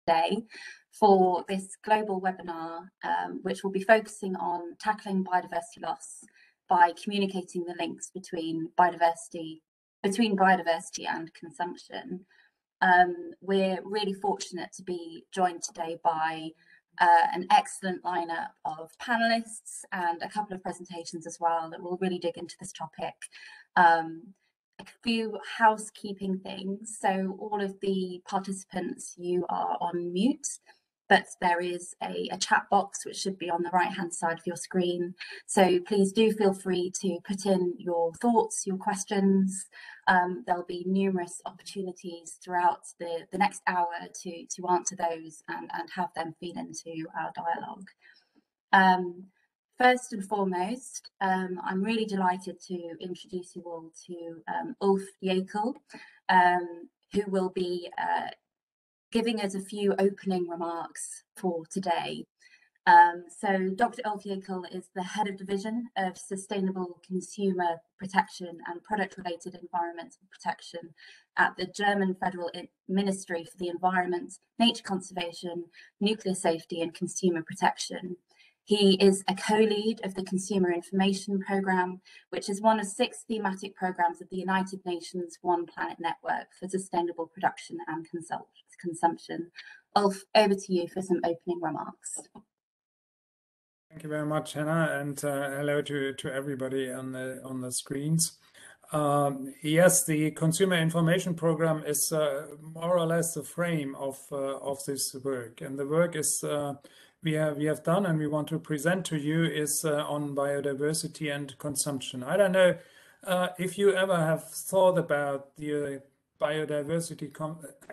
today for this global webinar, which will be focusing on tackling biodiversity loss by communicating the links between biodiversity and consumption. We're really fortunate to be joined today by an excellent lineup of panelists and a couple of presentations as well that will really dig into this topic. A few housekeeping things. So all of the participants, you are on mute, but there is a chat box which should be on the right-hand side of your screen. So please do feel free to put in your thoughts, your questions. There'll be numerous opportunities throughout the next hour to answer those and have them feed into our dialogue. First and foremost, I'm really delighted to introduce you all to Ulf Jäkel, who will be giving us a few opening remarks for today. So Dr. Ulf Jäkel is the Head of Division of Sustainable Consumer Protection and Product-Related Environmental Protection at the German Federal Ministry for the Environment, Nature Conservation, Nuclear Safety and Consumer Protection. He is a co-lead of the Consumer Information Programme, which is one of 6 thematic programmes of the United Nations One Planet Network for Sustainable Production and Consumption. Ulf, over to you for some opening remarks. Thank you very much, Hannah, and hello to everybody on the screens. Yes, the Consumer Information Programme is more or less the frame of this work, and the work is we have done and we want to present to you is on biodiversity and consumption. I don't know if you ever have thought about the biodiversity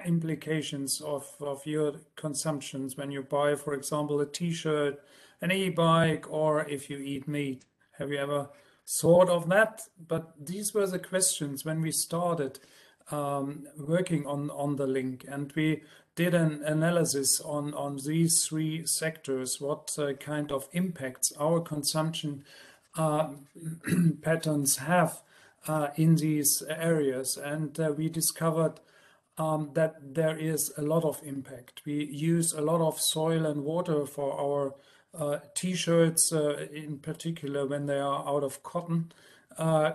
implications of your consumptions when you buy, for example, a t-shirt, an e-bike, or if you eat meat. Have you ever thought of that? But these were the questions when we started working on the link, and we did an analysis on these 3 sectors, what kind of impacts our consumption patterns have in these areas. And we discovered that there is a lot of impact. We use a lot of soil and water for our t-shirts, in particular when they are out of cotton.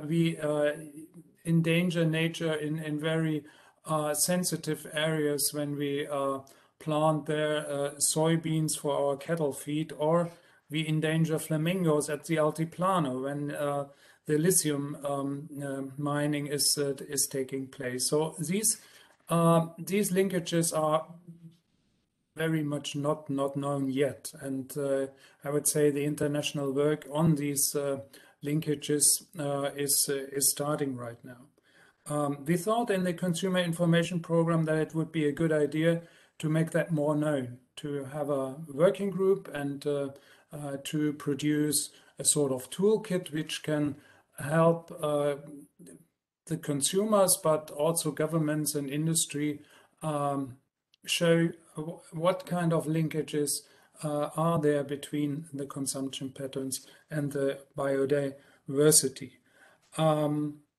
We endanger nature in very sensitive areas when we plant there soybeans for our cattle feed, or we endanger flamingos at the Altiplano when the lithium mining is taking place. So these linkages are very much not known yet, and I would say the international work on these linkages is starting right now. We thought in the Consumer Information Programme that it would be a good idea to make that more known, to have a working group and to produce a sort of toolkit which can help the consumers, but also governments and industry show what kind of linkages are there between the consumption patterns and the biodiversity.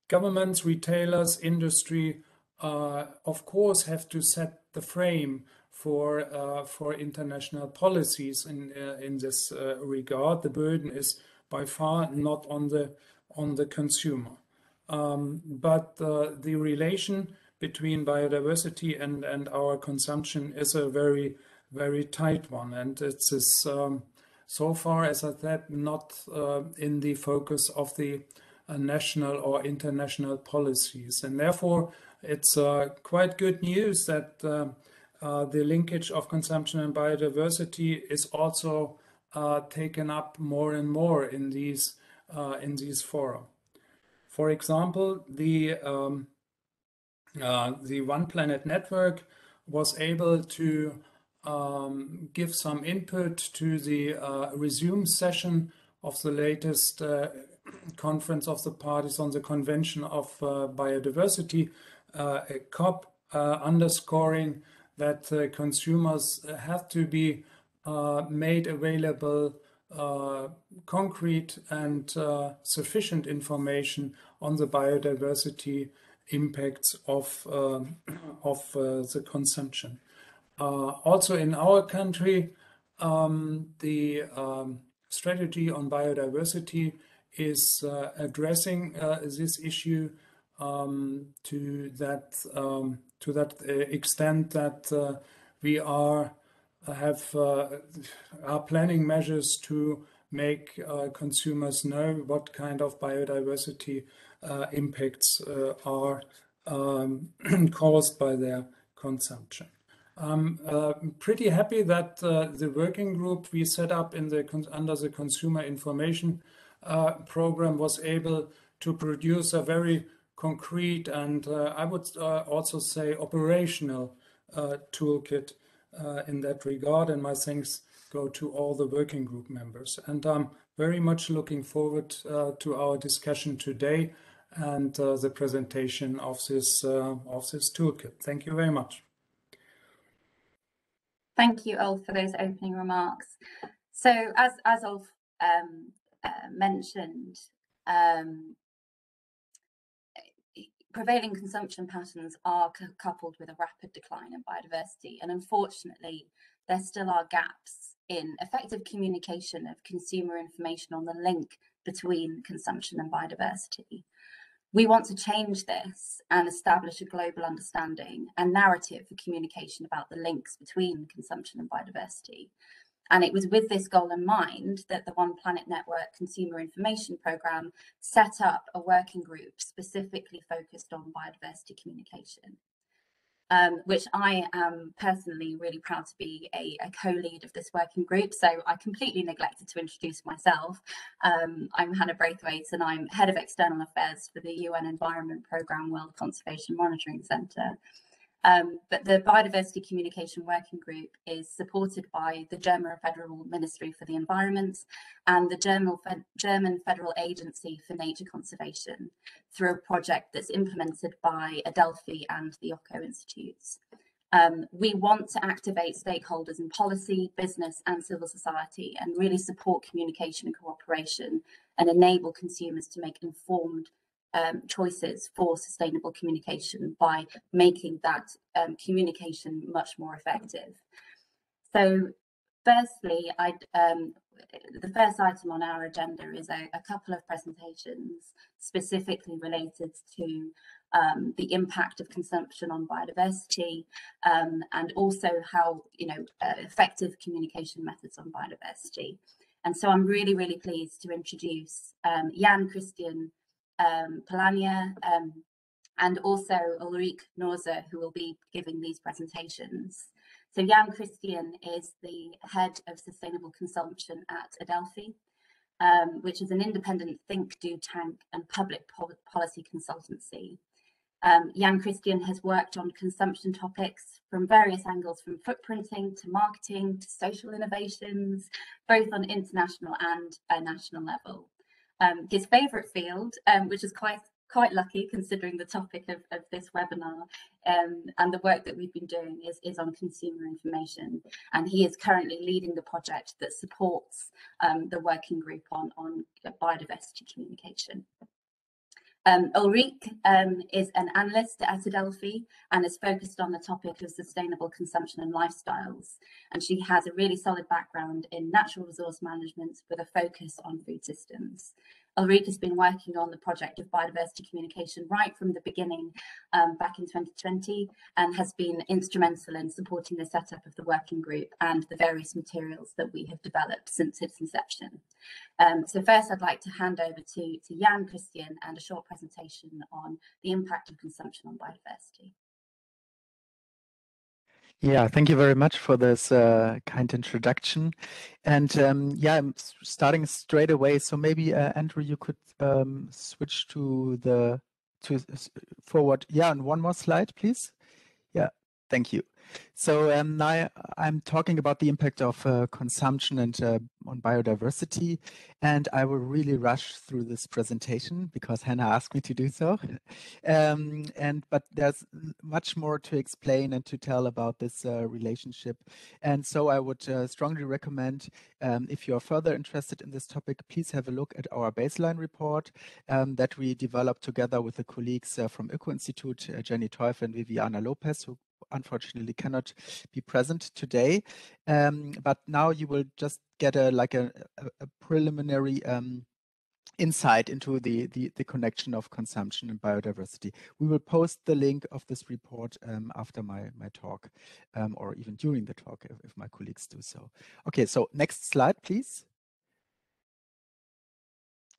Governments, retailers, industry, of course, have to set the frame for international policies in this regard. The burden is by far not on the consumer, but the relation between biodiversity and our consumption is a very, very tight one, and it's so far, as I said, not in the focus of the national or international policies, and therefore it's quite good news that the linkage of consumption and biodiversity is also taken up more and more in these fora. For example, the One Planet Network was able to give some input to the resume session of the latest Conference of the Parties on the Convention of Biodiversity, COP, underscoring that consumers have to be made available concrete and sufficient information on the biodiversity impacts of the consumption. Also in our country, the strategy on biodiversity is addressing this issue to that extent that we are planning measures to make consumers know what kind of biodiversity impacts are caused by their consumption. I'm pretty happy that the working group we set up under the Consumer Information Program was able to produce a very concrete and I would also say operational toolkit in that regard, and my thanks go to all the working group members. And I'm very much looking forward to our discussion today and the presentation of this toolkit. Thank you very much. Thank you, Ulf, for those opening remarks. So as Ulf mentioned, prevailing consumption patterns are coupled with a rapid decline in biodiversity, and unfortunately there still are gaps in effective communication of consumer information on the link between consumption and biodiversity. We want to change this and establish a global understanding and narrative for communication about the links between consumption and biodiversity. And it was with this goal in mind that the One Planet Network Consumer Information Programme set up a working group specifically focused on biodiversity communication, which I am personally really proud to be a co-lead of this working group. So I completely neglected to introduce myself. I'm Hannah Braithwaite and I'm Head of External Affairs for the UN Environment Programme World Conservation Monitoring Centre. But the Biodiversity Communication Working Group is supported by the German Federal Ministry for the Environment and the German Federal Agency for Nature Conservation through a project that's implemented by Adelphi and the OCCO Institutes. We want to activate stakeholders in policy, business and civil society and really support communication and cooperation and enable consumers to make informed choices for sustainable communication by making that communication much more effective. So firstly, the first item on our agenda is a couple of presentations specifically related to the impact of consumption on biodiversity and also how, effective communication methods on biodiversity. And so I'm really, really pleased to introduce Jan Christian Palania and also Ulrike Norzer, who will be giving these presentations. So Jan Christian is the head of sustainable consumption at Adelphi, which is an independent think, do, tank and public policy consultancy. Jan Christian has worked on consumption topics from various angles, from footprinting to marketing to social innovations, both on international and a national level. His favourite field, which is quite lucky considering the topic of this webinar and the work that we've been doing is on consumer information, and he is currently leading the project that supports the working group on biodiversity communication. Ulrike is an analyst at Adelphi and is focused on the topic of sustainable consumption and lifestyles. And she has a really solid background in natural resource management with a focus on food systems. Ulrike has been working on the project of biodiversity communication right from the beginning back in 2020 and has been instrumental in supporting the setup of the working group and the various materials that we have developed since its inception. So first I'd like to hand over to Jan Christian and a short presentation on the impact of consumption on biodiversity. Yeah, thank you very much for this kind introduction. And yeah, I'm starting straight away. So maybe Andrew, you could switch to forward. Yeah, and one more slide, please. Yeah, thank you. So now I'm talking about the impact of consumption and on biodiversity, and I will really rush through this presentation because Hannah asked me to do so. But there's much more to explain and to tell about this relationship, and so I would strongly recommend, if you are further interested in this topic, please have a look at our baseline report that we developed together with the colleagues from OCCO Institute, Jenny Teufel and Viviana Lopez, who unfortunately cannot be present today. But now you will just get a preliminary insight into the connection of consumption and biodiversity. We will post the link of this report after my talk, or even during the talk if my colleagues do so. Okay, so next slide, please.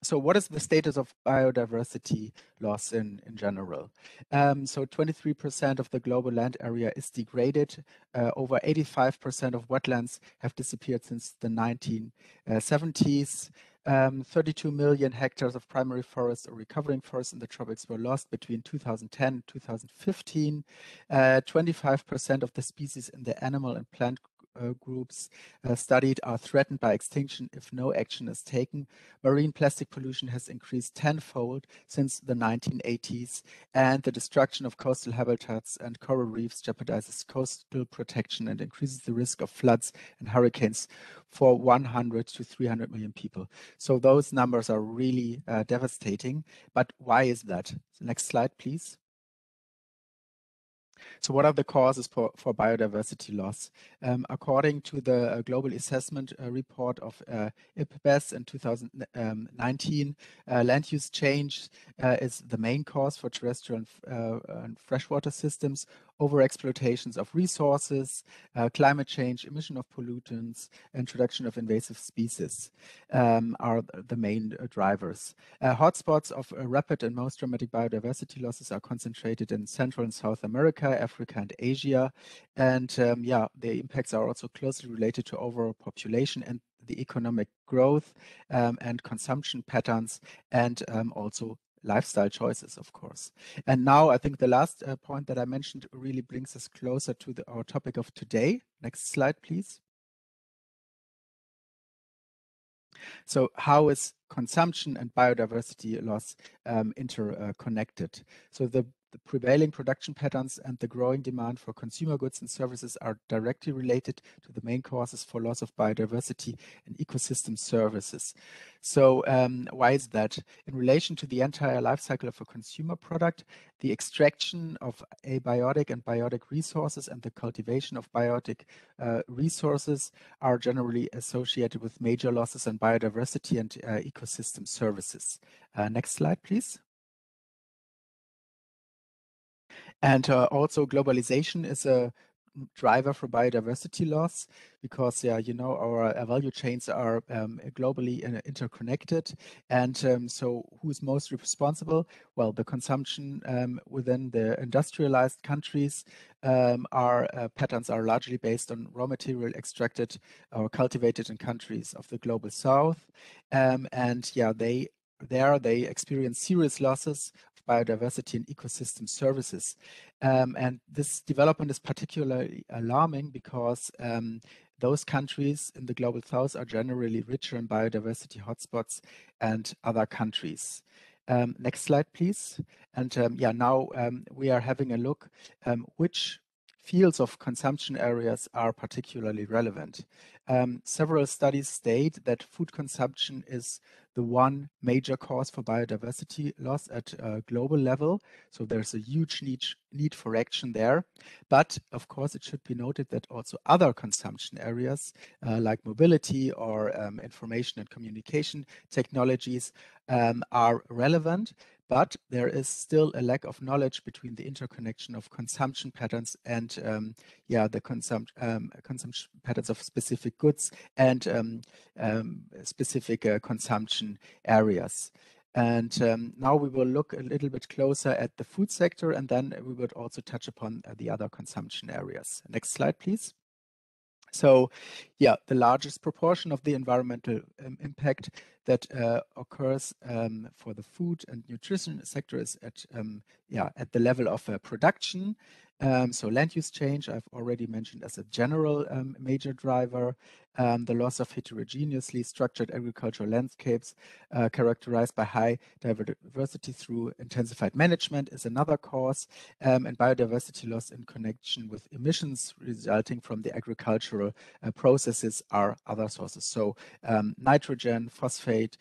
So what is the status of biodiversity loss in general? So 23% of the global land area is degraded. Over 85% of wetlands have disappeared since the 1970s. 32 million hectares of primary forest or recovering forest in the tropics were lost between 2010 and 2015. 25% of the species in the animal and plant groups studied are threatened by extinction if no action is taken. Marine plastic pollution has increased tenfold since the 1980s, and the destruction of coastal habitats and coral reefs jeopardizes coastal protection and increases the risk of floods and hurricanes for 100 to 300 million people. So those numbers are really devastating. But why is that? So next slide, please. So what are the causes for biodiversity loss? According to the Global Assessment Report of IPBES in 2019, land use change is the main cause for terrestrial and freshwater systems. Overexploitations of resources, climate change, emission of pollutants, introduction of invasive species are the main drivers. Hotspots of rapid and most dramatic biodiversity losses are concentrated in Central and South America, Africa, and Asia. And yeah, the impacts are also closely related to overall population and the economic growth and consumption patterns, and also lifestyle choices, of course. And now I think the last point that I mentioned really brings us closer to our topic of today. Next slide, please. So how is consumption and biodiversity loss interconnected? So the prevailing production patterns and the growing demand for consumer goods and services are directly related to the main causes for loss of biodiversity and ecosystem services. So why is that? In relation to the entire life cycle of a consumer product, the extraction of abiotic and biotic resources and the cultivation of biotic resources are generally associated with major losses in biodiversity and ecosystem services. Next slide, please. And also globalization is a driver for biodiversity loss because, yeah, you know, our value chains are globally interconnected. And so who's most responsible? Well, the consumption within the industrialized countries patterns are largely based on raw material extracted or cultivated in countries of the global south. And yeah, they experience serious losses of biodiversity and ecosystem services. And this development is particularly alarming because those countries in the global south are generally richer in biodiversity hotspots and other countries. Next slide, please. And yeah, now we are having a look which fields of consumption areas are particularly relevant. Several studies state that food consumption is the one major cause for biodiversity loss at a global level. So there's a huge need for action there. But of course, it should be noted that also other consumption areas like mobility or information and communication technologies are relevant. But there is still a lack of knowledge between the interconnection of consumption patterns and yeah, the consumption patterns of specific goods and specific consumption areas. And now we will look a little bit closer at the food sector, and then we would also touch upon the other consumption areas. Next slide, please. So, yeah, the largest proportion of the environmental impact that occurs for the food and nutrition sector is at the level of production. So land use change, I've already mentioned as a general major driver. The loss of heterogeneously structured agricultural landscapes characterized by high diversity through intensified management is another cause, and biodiversity loss in connection with emissions resulting from the agricultural processes are other sources. So nitrogen, phosphate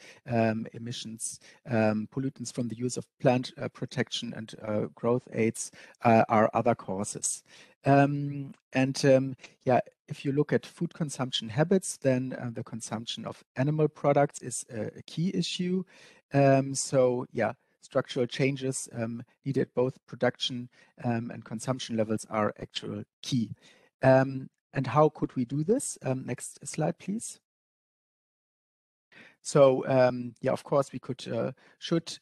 emissions, pollutants from the use of plant protection and growth aids are other causes. Yeah, if you look at food consumption habits, then the consumption of animal products is a key issue. So yeah, structural changes needed both production and consumption levels are actual key. And how could we do this? Next slide, please. So yeah, of course, we should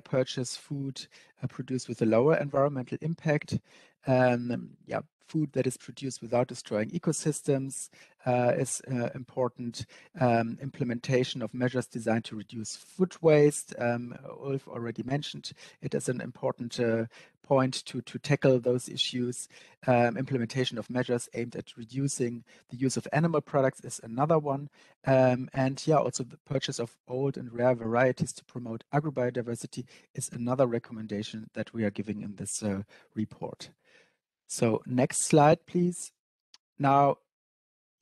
purchase food produced with a lower environmental impact. Yeah, food that is produced without destroying ecosystems is important. Implementation of measures designed to reduce food waste. Ulf already mentioned it as an important point to tackle those issues. Implementation of measures aimed at reducing the use of animal products is another one. And yeah, also the purchase of old and rare varieties to promote agrobiodiversity is another recommendation that we are giving in this report. So next slide, please. Now,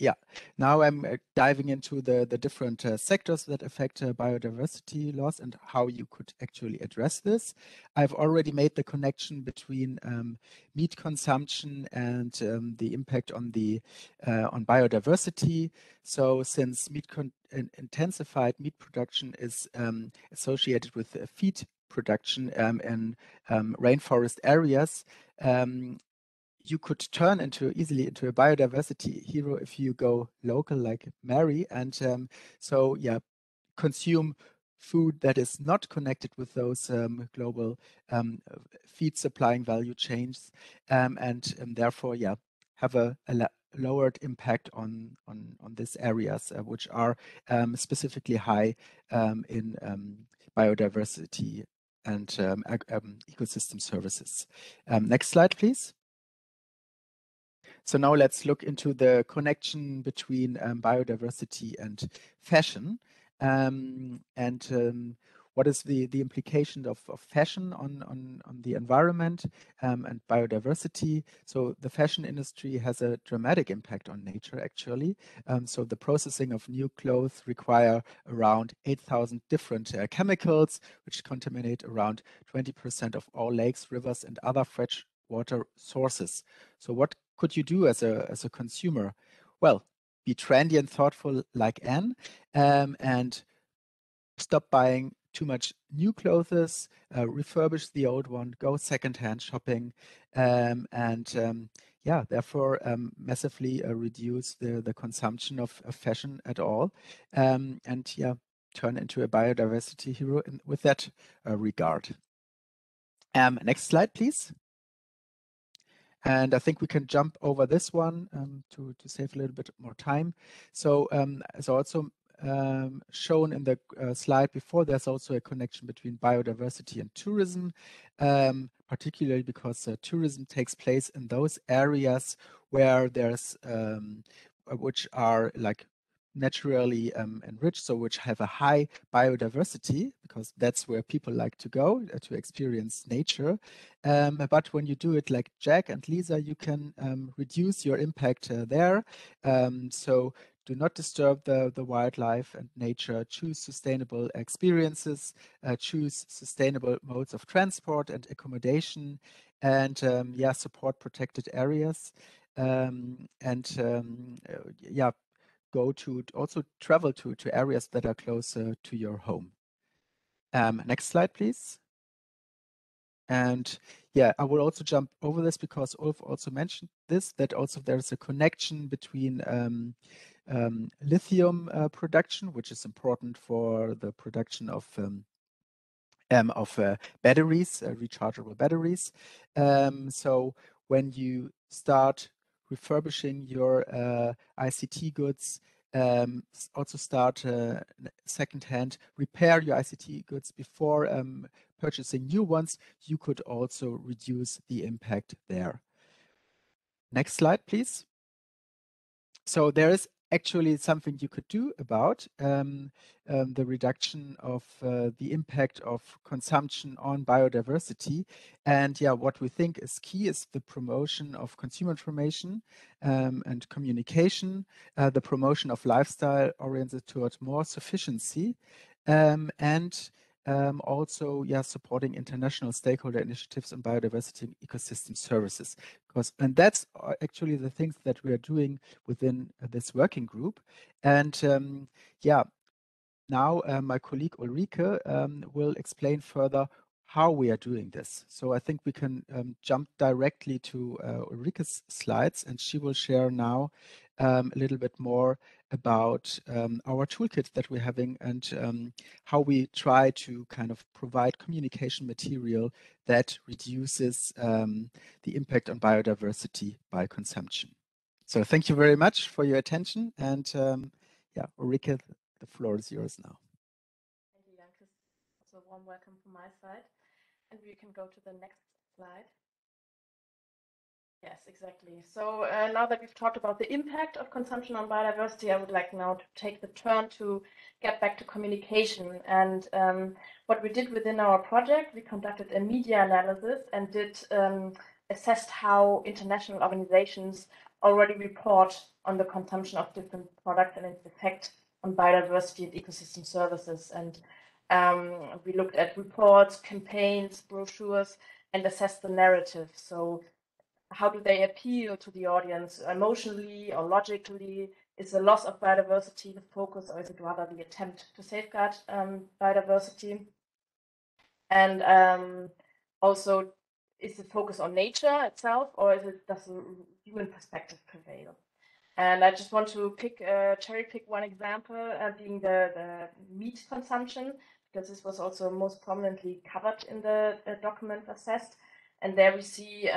yeah, now I'm diving into the different sectors that affect biodiversity loss and how you could actually address this. I've already made the connection between meat consumption and the impact on on biodiversity. So since intensified meat production is associated with feed production in rainforest areas, you could turn easily into a biodiversity hero if you go local like Mary, and so yeah, consume food that is not connected with those global feed supplying value chains, and therefore yeah, have a lowered impact on these areas which are specifically high in biodiversity and ecosystem services. Next slide, please. So now let's look into the connection between biodiversity and fashion, and what is the implication of fashion on the environment and biodiversity. So the fashion industry has a dramatic impact on nature, actually. So the processing of new clothes require around 8,000 different chemicals, which contaminate around 20% of all lakes, rivers, and other fresh water sources. So what could you do as a consumer? Well, be trendy and thoughtful like Anne, and stop buying too much new clothes, refurbish the old one, go secondhand shopping, and yeah, therefore massively reduce the consumption of fashion at all, and yeah, turn into a biodiversity hero with that regard. Next slide, please. And I think we can jump over this one to save a little bit more time. So as also shown in the slide before, there's also a connection between biodiversity and tourism, particularly because tourism takes place in those areas where there's, which are like naturally enriched, so which have a high biodiversity, because that's where people like to go to experience nature. But when you do it like Jack and Lisa, you can reduce your impact there. So do not disturb the wildlife and nature, choose sustainable experiences, choose sustainable modes of transport and accommodation, and yeah, support protected areas. Yeah, also travel to areas that are closer to your home. Next slide, please. And yeah, I will also jump over this because Ulf also mentioned this, that also there's a connection between lithium production, which is important for the production of batteries, rechargeable batteries. So when you start refurbishing your ICT goods, also start secondhand, repair your ICT goods before purchasing new ones, you could also reduce the impact there. Next slide, please. So there is actually something you could do about the reduction of the impact of consumption on biodiversity. And yeah, what we think is key is the promotion of consumer information and communication, the promotion of lifestyle oriented towards more sufficiency, and also, yeah, supporting international stakeholder initiatives on biodiversity and ecosystem services. And that's actually the things that we are doing within this working group. And yeah, now my colleague Ulrike will explain further how we are doing this. So I think we can jump directly to Ulrike's slides, and she will share now a little bit more about our toolkit that we're having and how we try to kind of provide communication material that reduces the impact on biodiversity by consumption. So thank you very much for your attention, and yeah, Ulrike, the floor is yours now. Thank you, Jan. Also, a warm welcome from my side. And we can go to the next slide. Yes, exactly. So now that we've talked about the impact of consumption on biodiversity, I would like now to take the turn to get back to communication. And what we did within our project, we conducted a media analysis and assessed how international organizations already report on the consumption of different products and its effect on biodiversity and ecosystem services. And we looked at reports, campaigns, brochures, and assessed the narrative. So how do they appeal to the audience emotionally or logically? Is the loss of biodiversity the focus, or is it rather the attempt to safeguard biodiversity? And also, is the focus on nature itself, or does a human perspective prevail? And I just want to cherry pick one example, being the meat consumption, because this was also most prominently covered in the document assessed. And there we see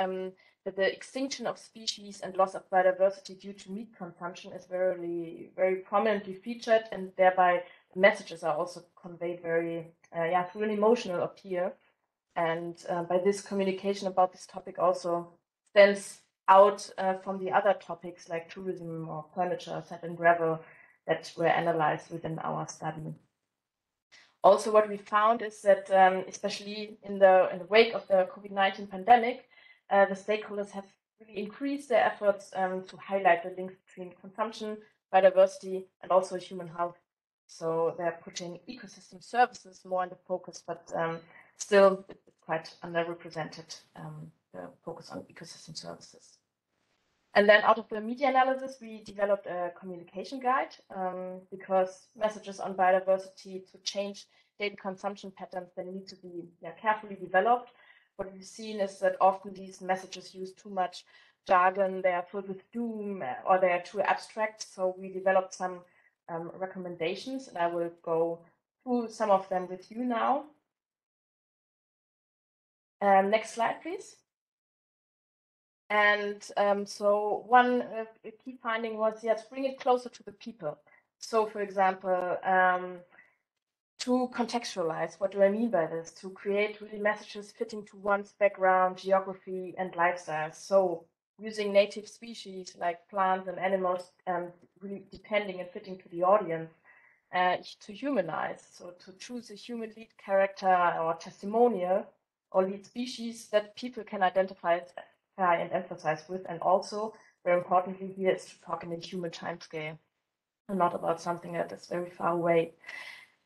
that the extinction of species and loss of biodiversity due to meat consumption is very, very prominently featured, and thereby messages are also conveyed very, through an emotional appeal. And by this, communication about this topic also stands out from the other topics like tourism or furniture, sand and gravel that were analyzed within our study. Also, what we found is that, especially in the wake of the COVID-19 pandemic, the stakeholders have really increased their efforts to highlight the links between consumption, biodiversity, and also human health. So they're putting ecosystem services more in the focus, but still it's quite underrepresented, the focus on ecosystem services. And then out of the media analysis, we developed a communication guide because messages on biodiversity to change daily consumption patterns, they need to be carefully developed. What we've seen is that often these messages use too much jargon, they are filled with doom, or they are too abstract. So we developed some recommendations, and I will go through some of them with you now. Next slide, please. And so one key finding was, yes, bring it closer to the people. So, for example, to contextualize, what do I mean by this? To create really messages fitting to one's background, geography, and lifestyle. So using native species like plants and animals, really depending and fitting to the audience, to humanize. So to choose a human lead character or testimonial or lead species that people can identify and emphasize with, and also very importantly here is to talk in a human timescale and not about something that is very far away.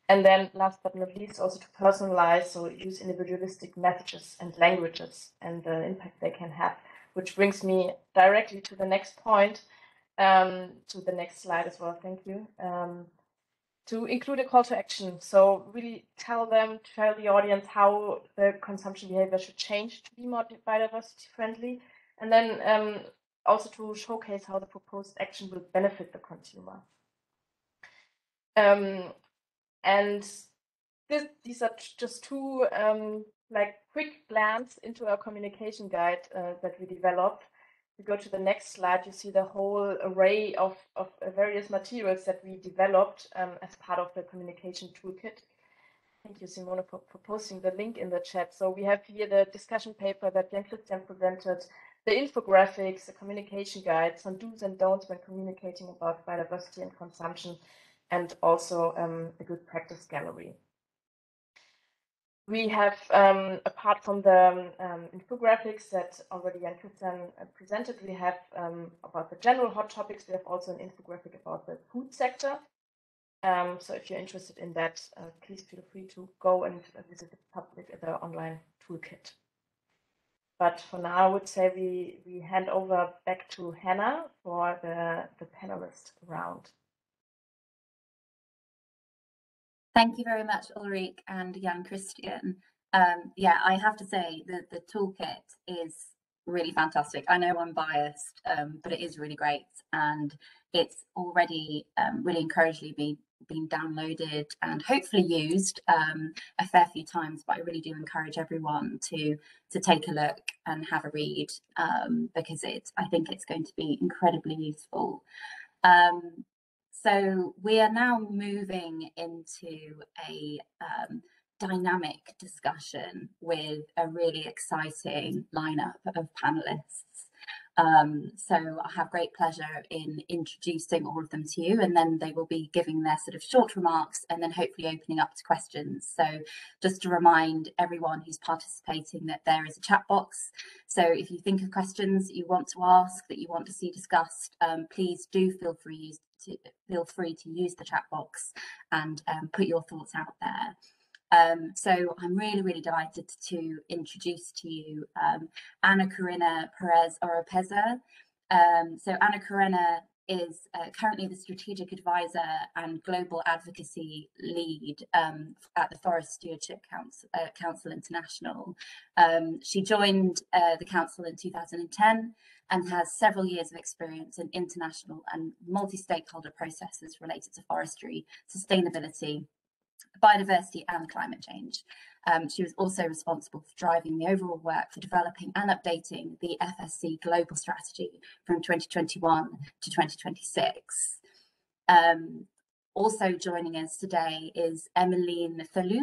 And then last but not least, also to personalize, so use individualistic messages and languages and the impact they can have, which brings me directly to the next point, to the next slide as well, thank you. To include a call to action. So really tell the audience how the consumption behavior should change to be more biodiversity friendly. And then also to showcase how the proposed action will benefit the consumer. And these are just two quick glance into our communication guide that we developed. We go to the next slide, you see the whole array of various materials that we developed as part of the communication toolkit. Thank you, Simone, for posting the link in the chat. So we have here the discussion paper that Jan Christian presented, the infographics, the communication guide, some do's and don'ts when communicating about biodiversity and consumption, and also a good practice gallery. We have, apart from the infographics that already Jan Christian presented, we have about the general hot topics, we have also an infographic about the food sector. So if you're interested in that, please feel free to go and visit the online toolkit. But for now, I would say we hand over back to Hannah for the panelist round. Thank you very much, Ulrich and Jan Christian. Yeah, I have to say that the toolkit is really fantastic. I know I'm biased, but it is really great, and it's already really encouragingly been downloaded and hopefully used a fair few times. But I really do encourage everyone to take a look and have a read, because I think it's going to be incredibly useful. So we are now moving into a dynamic discussion with a really exciting lineup of panelists. So I have great pleasure in introducing all of them to you, and then they will be giving their sort of short remarks and then hopefully opening up to questions. So just to remind everyone who's participating that there is a chat box. So if you think of questions that you want to ask, that you want to see discussed, please do feel free to use the chat box and put your thoughts out there. So I'm really delighted to introduce to you Ana Karina Perez Oropeza. So Ana Karina is currently the strategic advisor and global advocacy lead at the Forest Stewardship Council International. She joined the council in 2010 and has several years of experience in international and multi-stakeholder processes related to forestry, sustainability, biodiversity and climate change. She was also responsible for driving the overall work for developing and updating the FSC global strategy from 2021 to 2026. Also joining us today is Emmeline Thalou.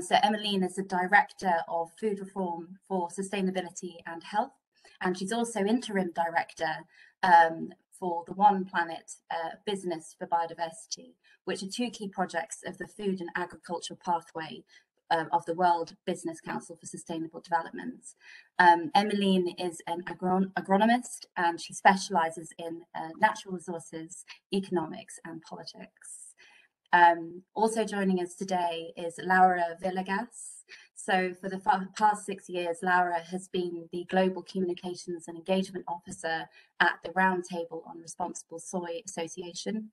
So Emmeline is the Director of Food Reform for Sustainability and Health, and she's also Interim Director for the One Planet Business for Biodiversity, which are two key projects of the Food and Agricultural Pathway of the World Business Council for Sustainable Development. Emmeline is an agronomist, and she specialises in natural resources, economics and politics. Also joining us today is Laura Villegas. So for the past 6 years, Laura has been the Global Communications and Engagement Officer at the Roundtable on Responsible Soy Association.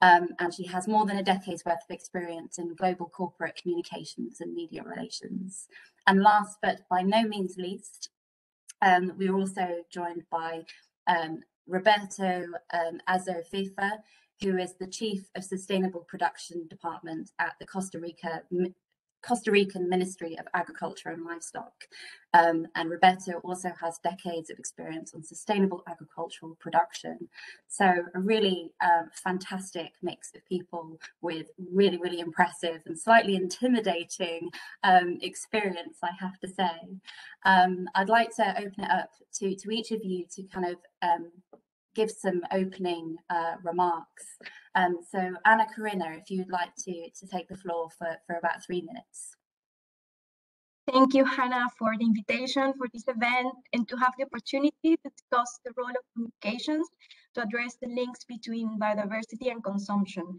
And she has more than a decade's worth of experience in global corporate communications and media relations. And last but by no means least, we are also joined by Roberto Azofifa, who is the Chief of Sustainable Production Department at the Costa Rican Ministry of Agriculture and Livestock. And Roberto also has decades of experience on sustainable agricultural production. So a really fantastic mix of people with really impressive and slightly intimidating experience, I have to say. I'd like to open it up to each of you to kind of give some opening remarks. So Ana Karina, if you'd like to take the floor for about 3 minutes. Thank you, Hannah, for the invitation for this event and to have the opportunity to discuss the role of communications to address the links between biodiversity and consumption.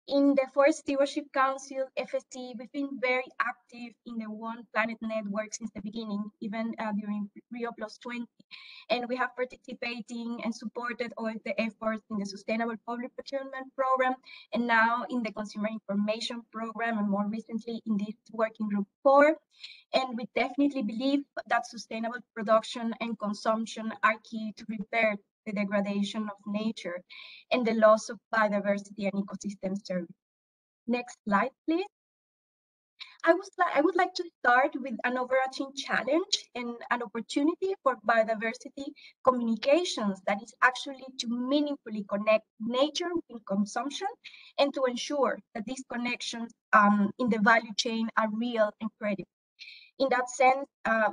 In the Forest Stewardship Council, FSC, we've been very active in the One Planet Network since the beginning, even during Rio Plus 20. And we have participating and supported all the efforts in the Sustainable Public Procurement Program, and now in the Consumer Information Program, and more recently in this Working Group 4. And we definitely believe that sustainable production and consumption are key to revert the degradation of nature and the loss of biodiversity and ecosystem service. Next slide, please. I would like to start with an overarching challenge and an opportunity for biodiversity communications that is actually to meaningfully connect nature with consumption and to ensure that these connections in the value chain are real and credible. In that sense,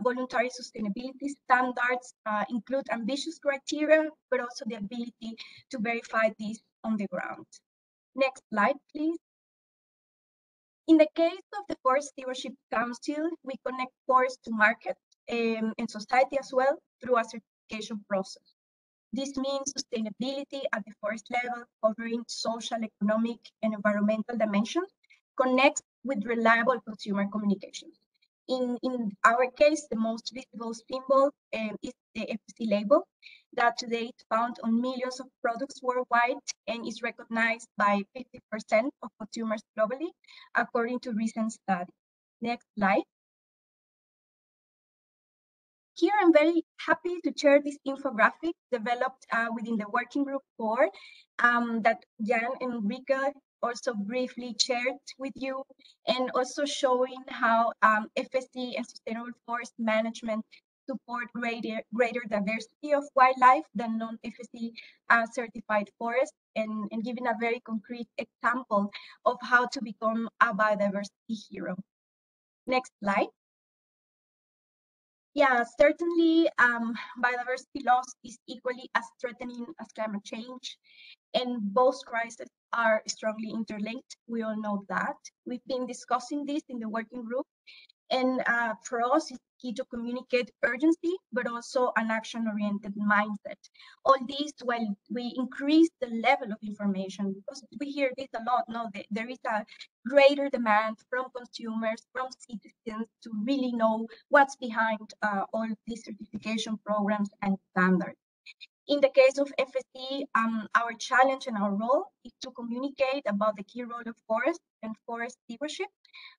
voluntary sustainability standards include ambitious criteria, but also the ability to verify this on the ground. Next slide, please. In the case of the Forest Stewardship Council, we connect forests to market and society as well through a certification process. This means sustainability at the forest level, covering social, economic, and environmental dimensions, connects with reliable consumer communications. In our case, the most visible symbol is the FSC label that today is found on millions of products worldwide and is recognized by 50% of consumers globally, according to recent studies. Next slide. Here, I'm very happy to share this infographic developed within the Working Group 4 that Jan and Enrique also briefly shared with you, and also showing how FSC and sustainable forest management support greater diversity of wildlife than non-FSC certified forests, and giving a very concrete example of how to become a biodiversity hero. Next slide. Yeah, certainly biodiversity loss is equally as threatening as climate change, and both crises are strongly interlinked. We all know that. We've been discussing this in the working group, and for us, it's key to communicate urgency, but also an action-oriented mindset. All this while we increase the level of information, because we hear this a lot, no? There is a greater demand from consumers, from citizens to really know what's behind all these certification programs and standards. In the case of FSC, our challenge and our role is to communicate about the key role of forest and forest stewardship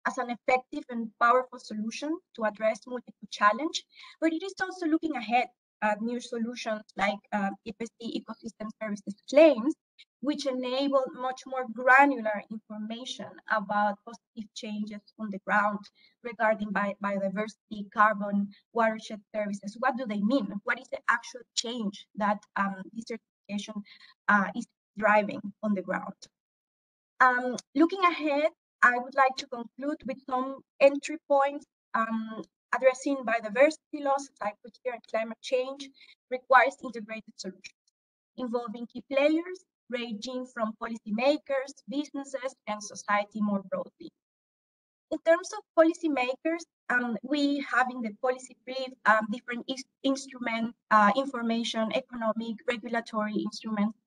as an effective and powerful solution to address multiple challenges, but it is also looking ahead at new solutions like FSC ecosystem services claims, which enable much more granular information about positive changes on the ground regarding biodiversity, carbon, watershed services. What do they mean? What is the actual change that this certification is driving on the ground? Looking ahead, I would like to conclude with some entry points. Addressing biodiversity loss, like put here, and climate change requires integrated solutions involving key players ranging from policymakers, businesses, and society more broadly. In terms of policymakers, we have in the policy brief different instruments, information, economic, regulatory instruments,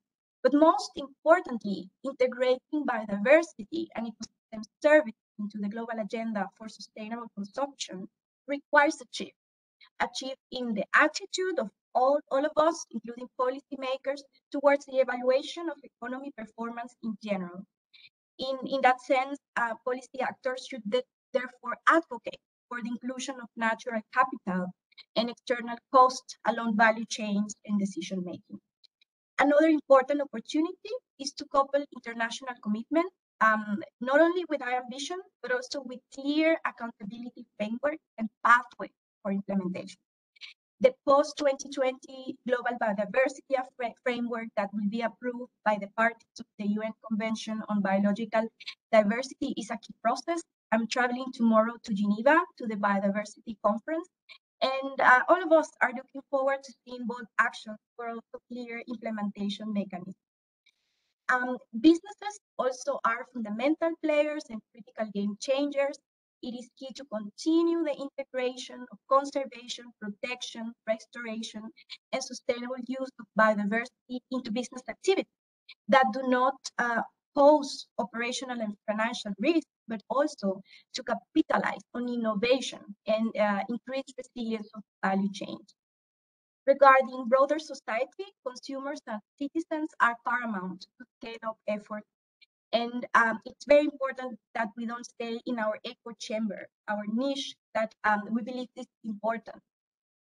but most importantly, integrating biodiversity and ecosystem services into the global agenda for sustainable consumption requires a shift in the attitude of all of us, including policymakers, towards the evaluation of economy performance in general. In that sense, policy actors should therefore advocate for the inclusion of natural capital and external costs along value chains and decision making. Another important opportunity is to couple international commitment, not only with our ambition, but also with clear accountability framework and pathway for implementation. The post-2020 Global Biodiversity Framework that will be approved by the parties of the UN Convention on Biological Diversity is a key process. I'm traveling tomorrow to Geneva to the Biodiversity Conference, and all of us are looking forward to seeing both actions for also clear implementation mechanisms. Businesses also are fundamental players and critical game changers. It is key to continue the integration of conservation, protection, restoration, and sustainable use of biodiversity into business activities that do not pose operational and financial risk, but also to capitalize on innovation and increase resilience of value chains. Regarding broader society, consumers and citizens are paramount to scale up efforts. And it's very important that we don't stay in our echo chamber, our niche that we believe is important,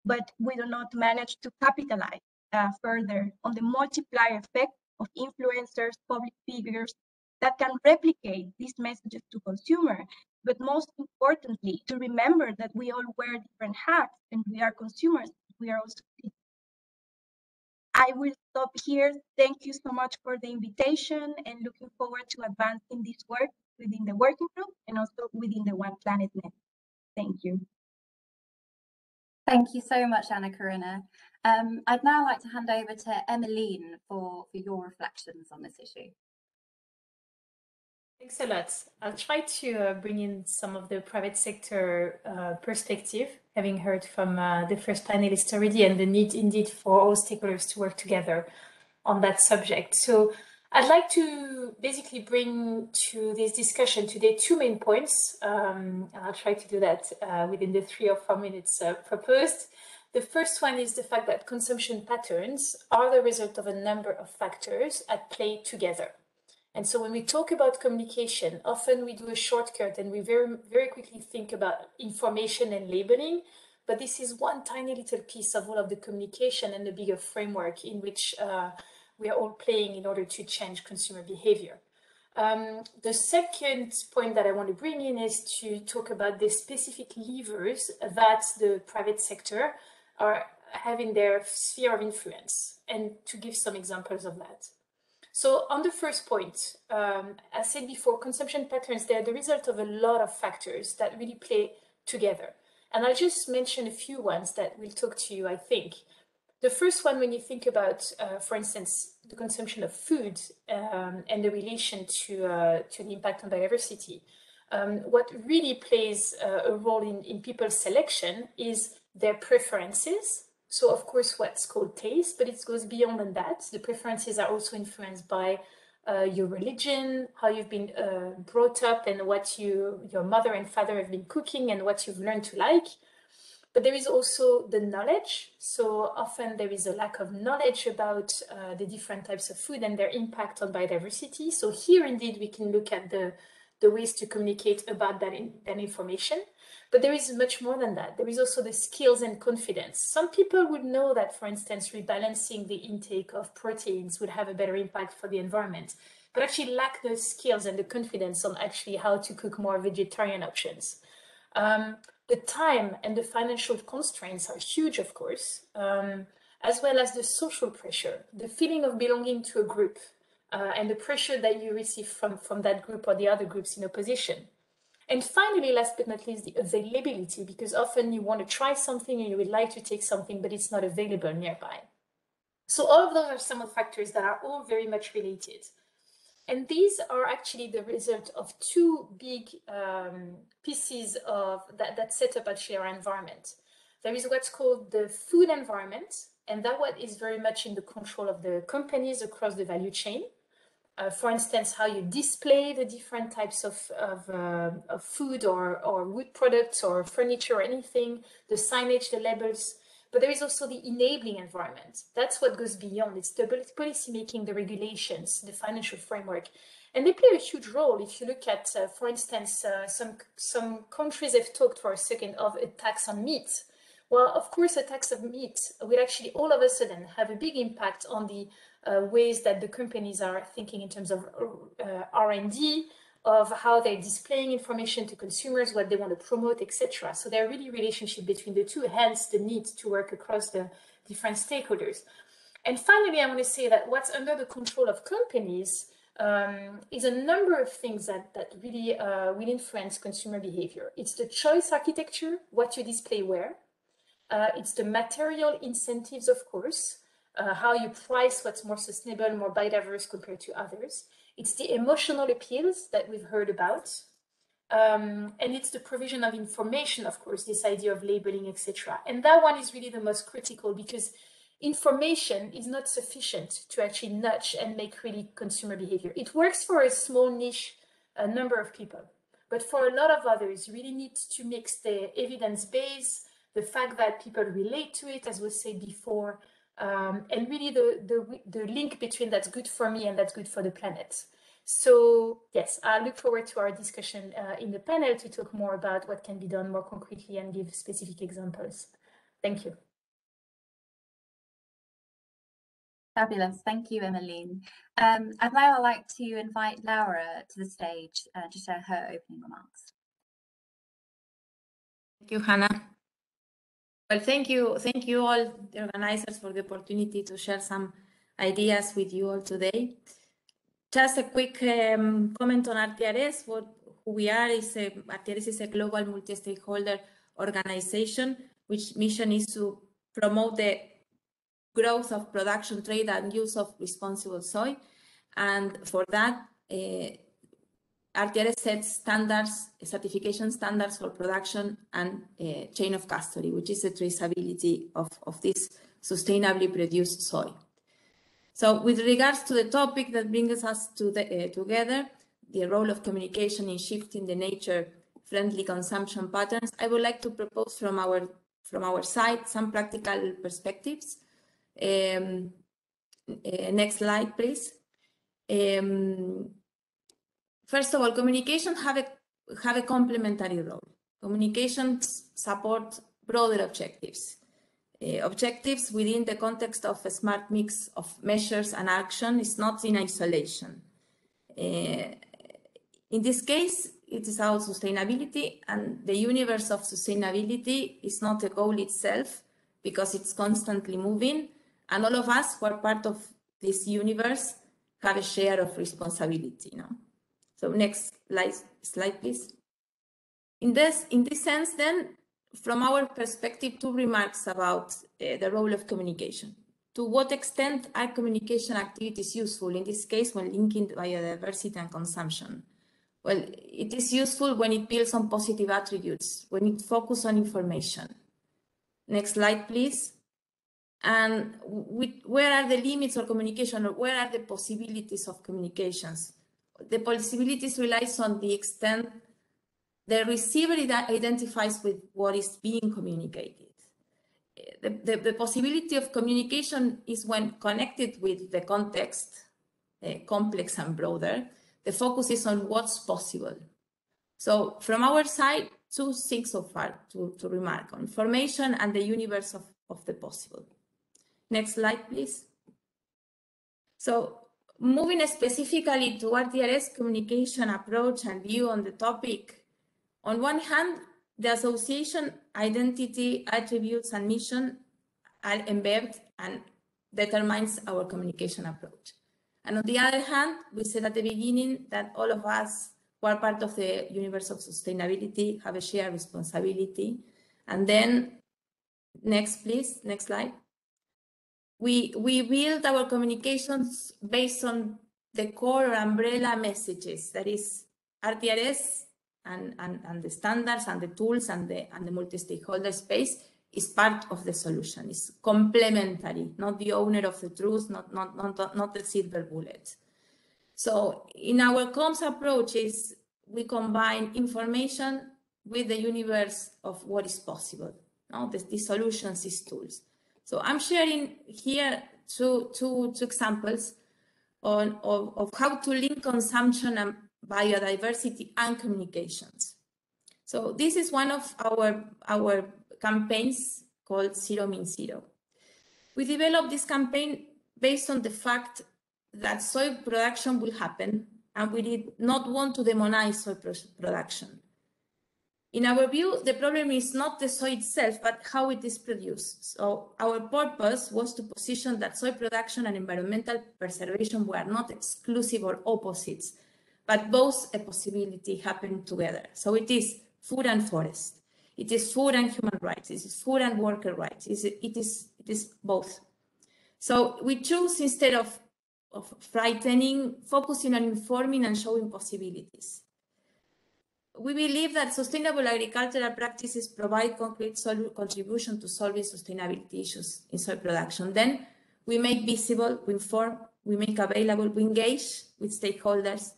but we do not manage to capitalize further on the multiplier effect of influencers, public figures that can replicate these messages to consumers, but most importantly, to remember that we all wear different hats and we are consumers, we are also citizens. I will stop here. Thank you so much for the invitation and looking forward to advancing this work within the working group and also within the One Planet Net. Thank you. Thank you so much, Anna Karina. I'd now like to hand over to Emmeline for your reflections on this issue. Thanks a lot. I'll try to bring in some of the private sector perspective having heard from the first panelist already, and the need indeed for all stakeholders to work together on that subject. So I'd like to basically bring to this discussion today two main points, and I'll try to do that within the 3 or 4 minutes proposed. The first one is the fact that consumption patterns are the result of a number of factors at play together. And so when we talk about communication, often we do a shortcut and we very quickly think about information and labeling, but this is one tiny little piece of all of the communication and the bigger framework in which we are all playing in order to change consumer behavior. The second point that I want to bring in is to talk about the specific levers that the private sector are having their sphere of influence, and to give some examples of that. So on the first point, as said before, consumption patterns, they're the result of a lot of factors that really play together. And I'll just mention a few ones that will talk to you, I think. The first one, when you think about, for instance, the consumption of food and the relation to the impact on biodiversity, what really plays a role in people's selection is their preferences. So, of course, what's called taste, but it goes beyond than that. The preferences are also influenced by your religion, how you've been brought up, and what your mother and father have been cooking and what you've learned to like. But there is also the knowledge. So often there is a lack of knowledge about the different types of food and their impact on biodiversity. So here, indeed, we can look at the ways to communicate about that information. But there is much more than that. There is also the skills and confidence. Some people would know that, for instance, rebalancing the intake of proteins would have a better impact for the environment, but actually lack the skills and the confidence on actually how to cook more vegetarian options. The time and the financial constraints are huge, of course, as well as the social pressure, the feeling of belonging to a group, and the pressure that you receive from that group or the other groups in opposition. And finally, last but not least, the availability, because often you want to try something and you would like to take something, but it's not available nearby. So all of those are some of the factors that are all very much related. And these are actually the result of two big pieces of that set up actually our environment. There is what's called the food environment, and that one is very much in the control of the companies across the value chain. For instance, how you display the different types of food or wood products or furniture or anything, the signage, the labels. But there is also the enabling environment. That's what goes beyond. It's the policy making, the regulations, the financial framework. And they play a huge role. If you look at, for instance, some countries have talked for a second of a tax on meat. Well, of course, a tax of meat will actually all of a sudden have a big impact on the ways that the companies are thinking in terms of R&D, of how they're displaying information to consumers, what they want to promote, etc. So there are really relationship between the two, hence the need to work across the different stakeholders. And finally, I want to say that what's under the control of companies is a number of things that really will influence consumer behavior. It's the choice architecture, what you display where. It's the material incentives, of course, how you price what's more sustainable, more biodiverse compared to others. It's the emotional appeals that we've heard about. And it's the provision of information, of course, this idea of labeling, etc. And that one is really the most critical, because information is not sufficient to actually nudge and make really consumer behavior. It works for a small niche number of people, but for a lot of others, you really need to mix the evidence base, the fact that people relate to it, as was said before, and really the link between that's good for me and that's good for the planet. So yes, I look forward to our discussion in the panel to talk more about what can be done more concretely and give specific examples. Thank you. Fabulous. Thank you, Emmeline. And now I'd like to invite Laura to the stage to share her opening remarks. Thank you, Hannah. Well, thank you all, the organizers, for the opportunity to share some ideas with you all today. Just a quick comment on Rtrs. Who we are is Rtrs is a global multi-stakeholder organization, which mission is to promote the growth of production, trade, and use of responsible soy. And for that, Rtrs sets standards, certification standards for production and chain of custody, which is the traceability of this sustainably produced soy. So with regards to the topic that brings us to together, the role of communication in shifting the nature-friendly consumption patterns, I would like to propose from our side some practical perspectives. Next slide, please. First of all, communication have a complementary role. Communications support broader objectives. Objectives within the context of a smart mix of measures and action is not in isolation. In this case, it is about sustainability, and the universe of sustainability is not a goal itself because it's constantly moving, and all of us who are part of this universe have a share of responsibility. No? So next slide, please. In this sense, then, from our perspective, 2 remarks about the role of communication. To what extent are communication activities useful, in this case, when linking biodiversity and consumption? Well, it is useful when it builds on positive attributes, when it focuses on information. Next slide, please. And where are the limits of communication, or where are the possibilities of communications? The possibilities relies on the extent the receiver identifies with what is being communicated. The possibility of communication is when connected with the context, complex and broader. The focus is on what's possible. So from our side, 2 things so far to remark on: information and the universe of the possible. Next slide, please. So moving specifically to Rtrs communication approach and view on the topic, on one hand, the association, identity, attributes, and mission are embedded and determines our communication approach. And on the other hand, we said at the beginning that all of us who are part of the universe of sustainability have a shared responsibility. And then, next please, next slide. We build our communications based on the core or umbrella messages, that is Rtrs, and the standards and the tools and the multi-stakeholder space is part of the solution. It's complementary, not the owner of the truth, not the silver bullet. So in our comms approaches, we combine information with the universe of what is possible. No? The solutions, these tools. So I'm sharing here two examples of how to link consumption and biodiversity and communications. So this is one of our campaigns called Zero Means Zero. We developed this campaign based on the fact that soy production will happen, and we did not want to demonize soy production. In our view, the problem is not the soy itself, but how it is produced. So our purpose was to position that soy production and environmental preservation were not exclusive or opposites, but both a possibility happen together. So it is food and forest. It is food and human rights. It is food and worker rights. It is both. So we choose, instead of frightening, focusing on informing and showing possibilities. We believe that sustainable agricultural practices provide concrete contribution to solving sustainability issues in soy production. Then we make visible, we inform, we make available, we engage with stakeholders.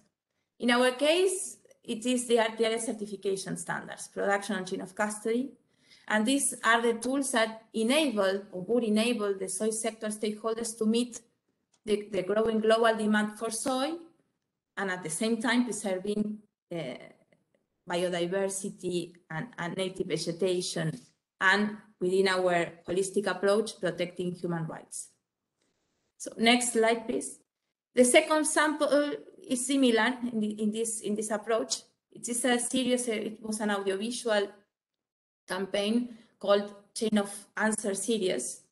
In our case, it is the Rtrs certification standards, production and chain of custody. And these are the tools that enable or would enable the soy sector stakeholders to meet the growing global demand for soy, and at the same time preserving biodiversity and native vegetation, and within our holistic approach, protecting human rights. So next slide, please. The second sample is similar in this approach. It is a series, it was an audiovisual campaign called Chain of Answer series.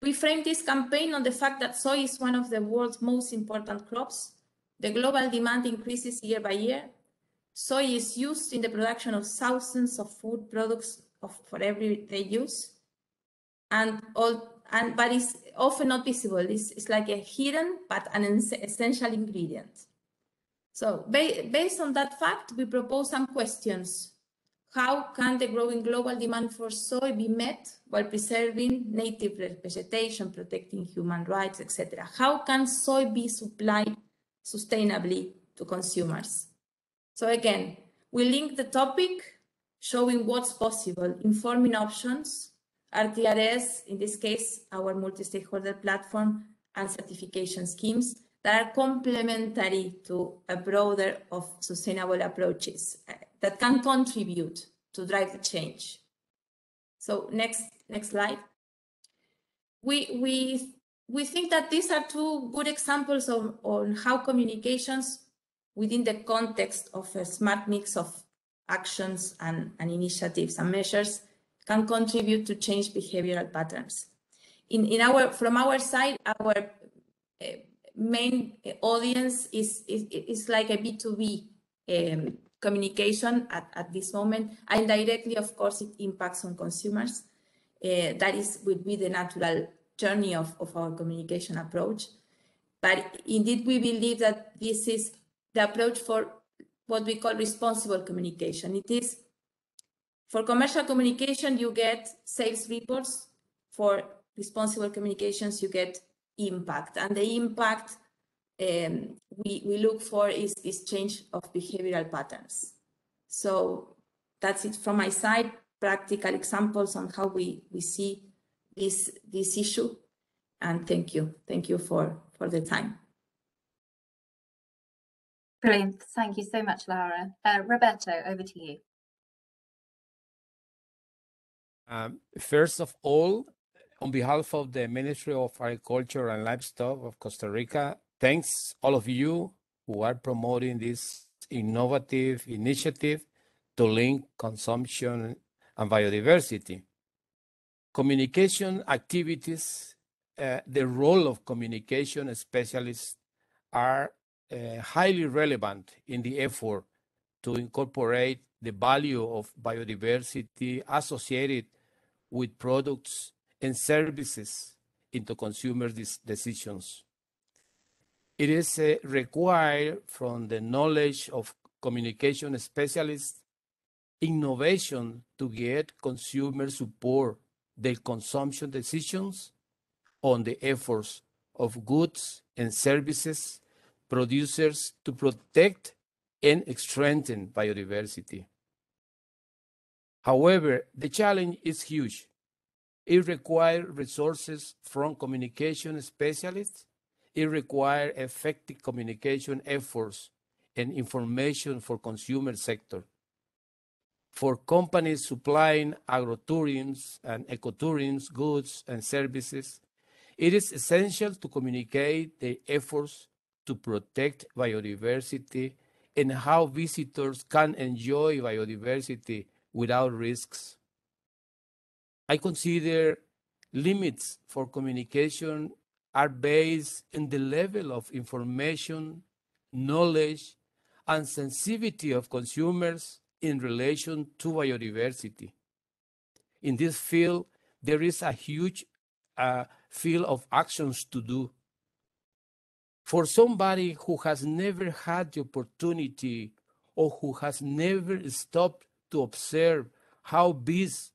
We framed this campaign on the fact that soy is one of the world's most important crops. The global demand increases year by year. Soy is used in the production of thousands of food products for everyday use, but it's often not visible. It's like a hidden but an essential ingredient. So based on that fact, we propose some questions. How can the growing global demand for soy be met while preserving native vegetation, protecting human rights, etc.? How can soy be supplied sustainably to consumers? So again, we link the topic, showing what's possible, informing options, Rtrs, in this case, our multi-stakeholder platform, and certification schemes that are complementary to a broader of sustainable approaches that can contribute to drive the change. So next slide. We think that these are two good examples on how communications within the context of a smart mix of actions and initiatives and measures can contribute to change behavioral patterns. From our side, our main audience is like a B2B communication at this moment, and directly, of course, it impacts on consumers. That would be the natural journey of our communication approach. But indeed, we believe that this is the approach for what we call responsible communication. It is for commercial communication, you get sales reports. For responsible communications, you get impact. And the impact we look for is this change of behavioral patterns. So that's it from my side, practical examples on how we see this issue. And thank you for the time. Brilliant. Thank you so much, Laura. Roberto, over to you. First of all, on behalf of the Ministry of Agriculture and Livestock of Costa Rica, thanks all of you who are promoting this innovative initiative to link consumption and biodiversity. Communication activities, the role of communication specialists are highly relevant in the effort to incorporate the value of biodiversity associated with products and services into consumer decisions. It is required from the knowledge of communication specialists innovation to get consumer support their consumption decisions on the efforts of goods and services producers to protect and strengthen biodiversity. However, the challenge is huge. It requires resources from communication specialists. It requires effective communication efforts and information for consumer sector. For companies supplying agrotourism and ecotourism goods and services, it is essential to communicate the efforts to protect biodiversity and how visitors can enjoy biodiversity without risks. I consider limits for communication are based on the level of information, knowledge, and sensitivity of consumers in relation to biodiversity. In this field, there is a huge field of actions to do. For somebody who has never had the opportunity or who has never stopped to observe how bees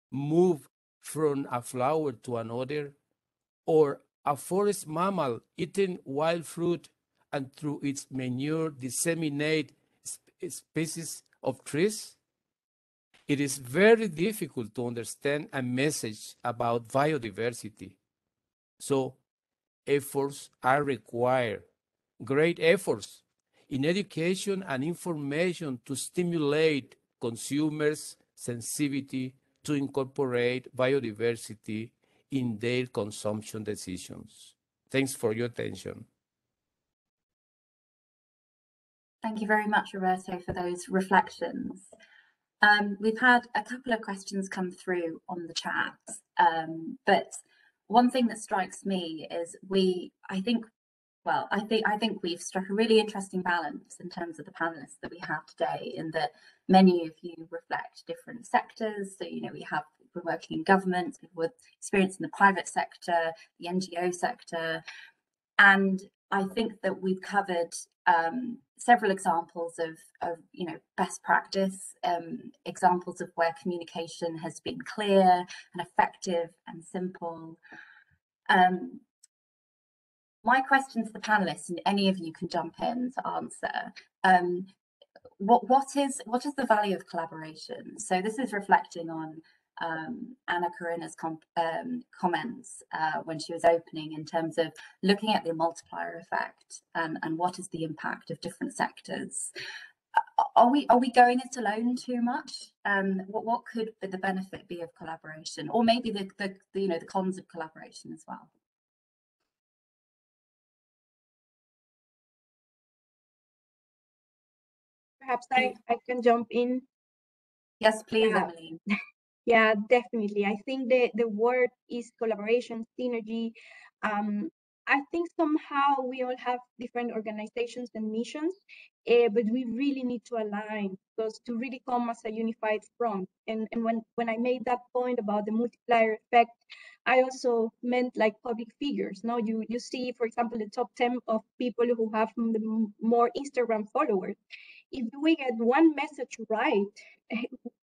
move from a flower to another, or a forest mammal eating wild fruit and through its manure disseminate species of trees, it is very difficult to understand a message about biodiversity. So efforts are required, great efforts in education and information to stimulate consumers' sensitivity to incorporate biodiversity in their consumption decisions. Thanks for your attention. Thank you very much, Roberto, for those reflections. We've had a couple of questions come through on the chat, but one thing that strikes me is I think we've struck a really interesting balance in terms of the panelists that we have today, in that many of you reflect different sectors. So, we have people working in government, people with experience in the private sector, the NGO sector, and I think that we've covered several examples of best practice, examples of where communication has been clear and effective and simple. My question to the panelists, and any of you can jump in to answer, what is the value of collaboration? So this is reflecting on Anna Karina's comments when she was opening, in terms of looking at the multiplier effect and what is the impact of different sectors. Are we going it alone too much? What could the benefit be of collaboration, or maybe the cons of collaboration as well? Perhaps I can jump in. Yes, please, Emily. Yeah, definitely. I think the word is collaboration, synergy. I think somehow we all have different organizations and missions, but we really need to align, because to really come as a unified front. And when I made that point about the multiplier effect, I also meant like public figures. Now you see, for example, the top 10 of people who have more Instagram followers. If we get one message right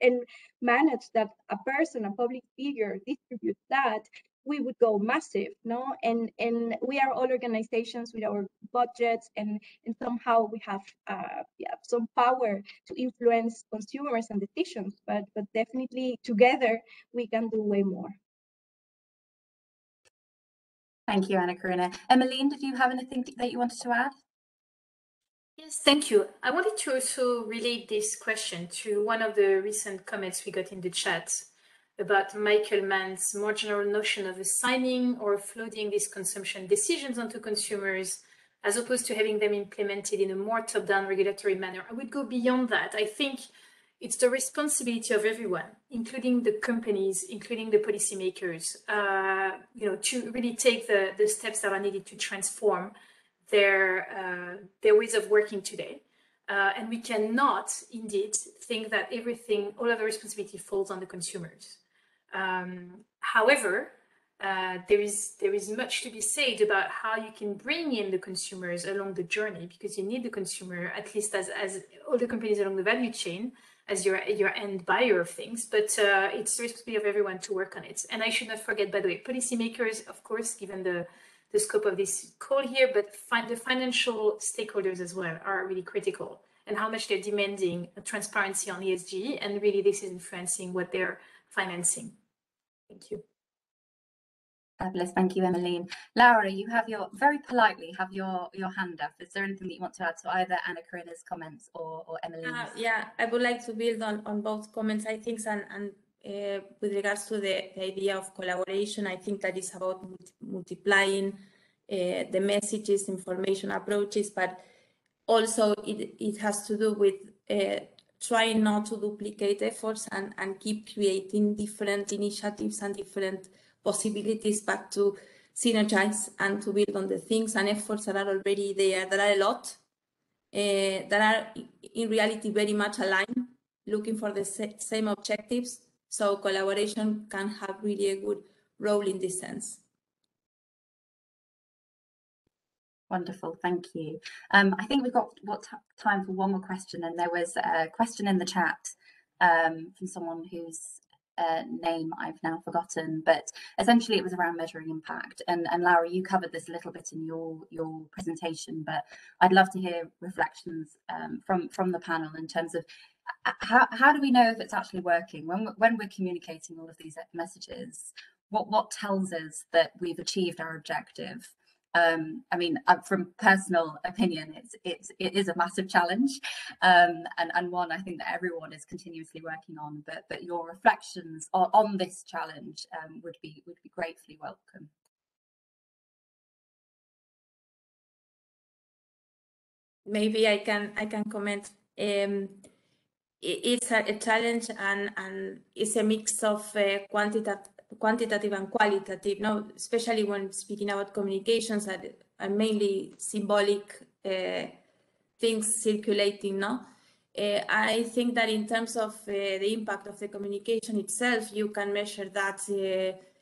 and manage that a person, a public figure, distributes that, we would go massive, no? And we are all organizations with our budgets, and somehow we have some power to influence consumers and decisions, but definitely together we can do way more. Thank you, Anna Karina. Emmeline, did you have anything that you wanted to add? Yes, thank you. I wanted to also relate this question to one of the recent comments we got in the chat about Michael Mann's more general notion of assigning or floating these consumption decisions onto consumers, as opposed to having them implemented in a more top-down regulatory manner. I would go beyond that. I think it's the responsibility of everyone, including the companies, including the policymakers, to really take the steps that are needed to transform their ways of working today. And we cannot indeed think that all of the responsibility falls on the consumers. However, there is much to be said about how you can bring in the consumers along the journey, because you need the consumer, at least as all the companies along the value chain, as your end buyer of things. But it's the responsibility of everyone to work on it. And I should not forget, by the way, policymakers, of course, given the scope of this call here, but the financial stakeholders as well are really critical, and how much they're demanding transparency on ESG, and really this is influencing what they're financing. Thank you. Fabulous, thank you, Emmeline. Laura, you have very politely have your hand up. Is there anything that you want to add to either Anna Karina's comments or Emmeline's? Yeah, I would like to build on both comments. I think, and with regards to the idea of collaboration, I think that is about multiplying the messages, information approaches, but also it has to do with trying not to duplicate efforts and keep creating different initiatives and different possibilities, but to synergize and to build on the things and efforts that are already there. There are a lot that are in reality very much aligned, looking for the same objectives. So collaboration can have really a good role in this sense. Wonderful, thank you. I think we've got time for one more question, and there was a question in the chat from someone whose name I've now forgotten, but essentially it was around measuring impact. And Laura, you covered this a little bit in your presentation, but I'd love to hear reflections from the panel in terms of how do we know if it's actually working when we're communicating all of these messages? What tells us that we've achieved our objective? I mean, from personal opinion, it is a massive challenge, and one I think that everyone is continuously working on. But your reflections on this challenge would be gratefully welcome. Maybe I can comment. It's a challenge, and it's a mix of quantitative and qualitative, no, especially when speaking about communications that are mainly symbolic things circulating, no? I think that in terms of the impact of the communication itself, you can measure that,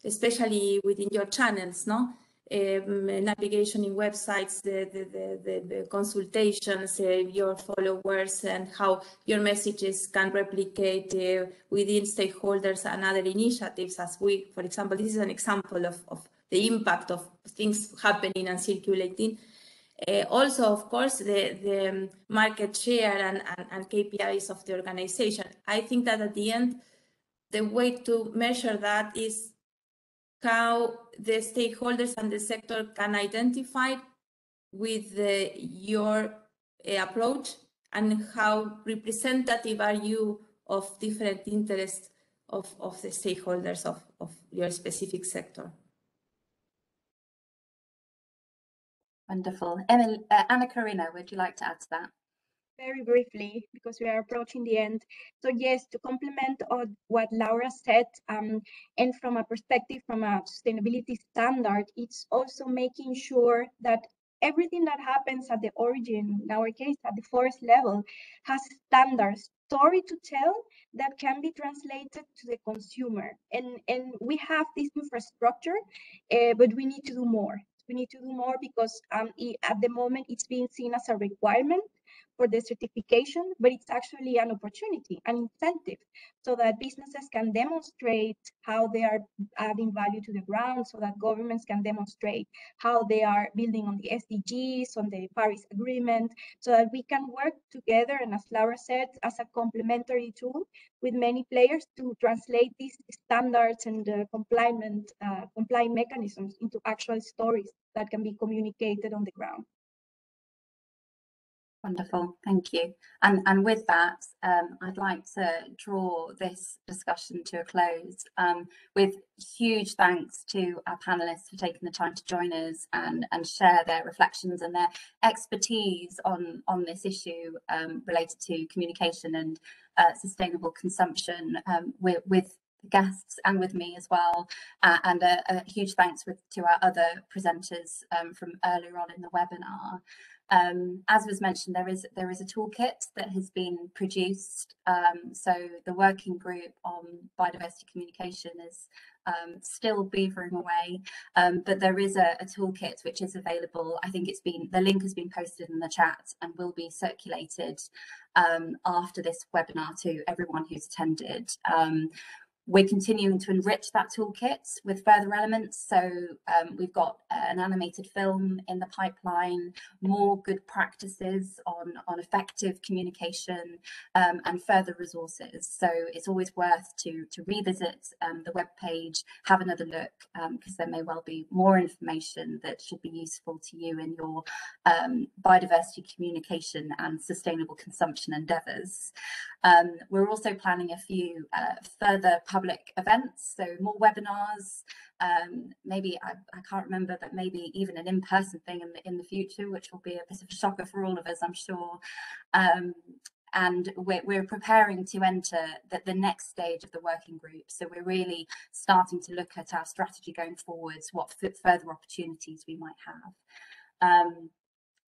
especially within your channels, no? navigation in websites, the consultations, your followers, and how your messages can replicate within stakeholders and other initiatives. As we, for example, this is an example of the impact of things happening and circulating. Also, of course, the market share and KPIs of the organization. I think that at the end, the way to measure that is how the stakeholders and the sector can identify with your approach, and how representative are you of different interests of the stakeholders of your specific sector. Wonderful. Anna Karina, would you like to add to that? Very briefly, because we are approaching the end. So yes, to complement what Laura said, and from a perspective, from a sustainability standard, it's also making sure that everything that happens at the origin, in our case, at the forest level, has standards, story to tell that can be translated to the consumer. And we have this infrastructure, but we need to do more. We need to do more because at the moment it's being seen as a requirement for the certification, but it's actually an opportunity, an incentive, so that businesses can demonstrate how they are adding value to the ground, so that governments can demonstrate how they are building on the SDGs, on the Paris Agreement, so that we can work together, and as Laura said, as a complementary tool with many players to translate these standards and compliant mechanisms into actual stories that can be communicated on the ground. Wonderful, thank you. And with that, I'd like to draw this discussion to a close with huge thanks to our panelists for taking the time to join us and share their reflections and their expertise on this issue related to communication and sustainable consumption with guests and with me as well, and a huge thanks to our other presenters from earlier on in the webinar. As was mentioned, there is a toolkit that has been produced. So the working group on biodiversity communication is still beavering away, but there is a toolkit which is available. I think the link has been posted in the chat and will be circulated after this webinar to everyone who's attended. We're continuing to enrich that toolkit with further elements. So we've got an animated film in the pipeline, more good practices on effective communication, and further resources. So it's always worth to revisit the webpage, have another look, because there may well be more information that should be useful to you in your biodiversity communication and sustainable consumption endeavours. We're also planning a few further public events, so more webinars, maybe I can't remember, but maybe even an in-person thing in the future, which will be a bit of a shocker for all of us, I'm sure. And we're preparing to enter the next stage of the working group. So we're really starting to look at our strategy going forwards, what further opportunities we might have.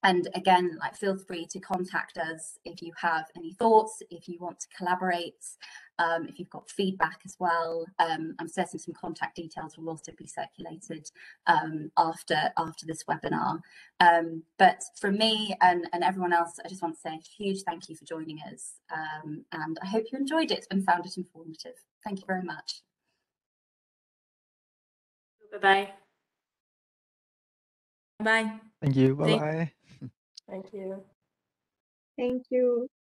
And again, feel free to contact us if you have any thoughts, if you want to collaborate, if you've got feedback as well. I'm certain some contact details will also be circulated after this webinar. But from me and everyone else, I just want to say a huge thank you for joining us. And I hope you enjoyed it and found it informative. Thank you very much. Bye-bye. Bye. Thank you. Bye-bye. Thank you. Thank you.